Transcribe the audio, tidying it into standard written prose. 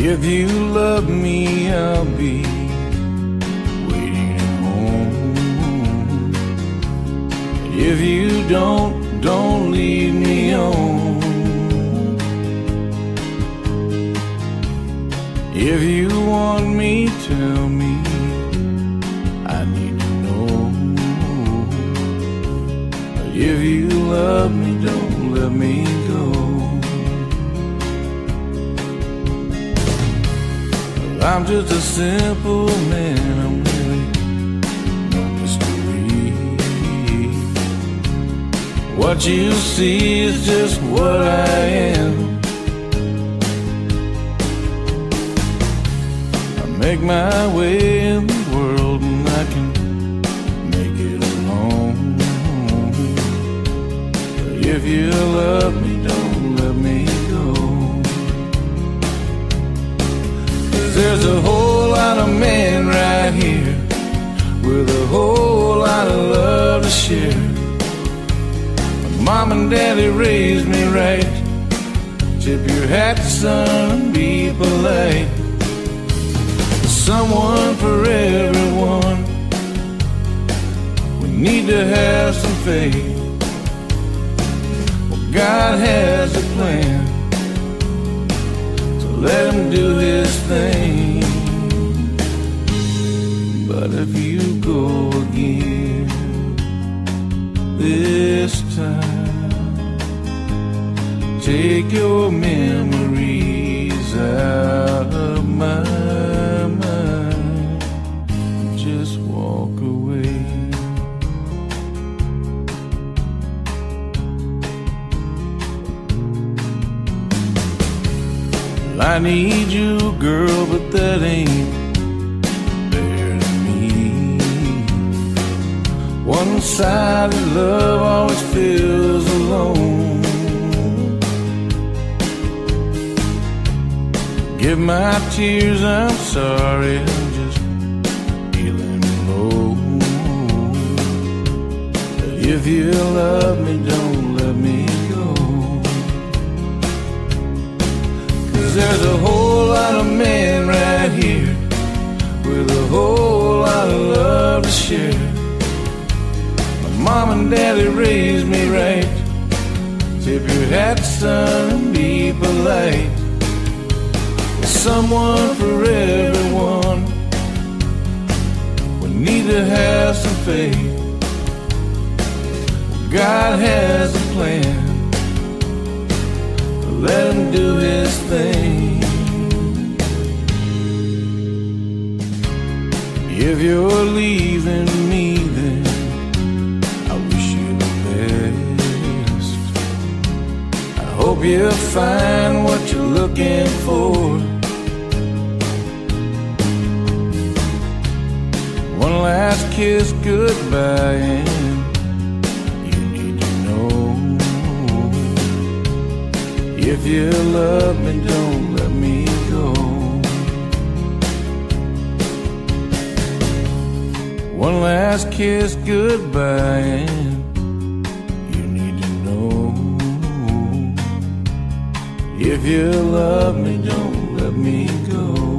If you love me, I'll be waiting at home. If you don't leave me on. If you want me, tell me, I need to know. If you love me, don't let me go. I'm just a simple man, I'm really no mystery. What you see is just what I am. I make my way in the world and I can make it alone. But if you love me, don't let me go. There's a whole lot of men right here with a whole lot of love to share. My mom and daddy raised me right. Tip your hat, son, and be polite. Someone for everyone. We need to have some faith. Well, God has a plan. Let him do his thing. But if you go again this time, take your memories out of my mind. Just walk away. I need you, girl, but that ain't fair to me. One-sided love always feels alone. Give my tears, I'm sorry, I'm just feeling low. But if you love me, don't let me go. There's a whole lot of men right here with a whole lot of love to share. My mom and daddy raised me right. Tip your hat, son, and be polite. There's someone for everyone. We need to have some faith. God has a plan. Let him do his thing. If you're leaving me, then I wish you the best. I hope you find what you're looking for. One last kiss goodbye, and you need to know. If you love me, don't let me go. One last kiss goodbye, and you need to know. If you love me, don't let me go.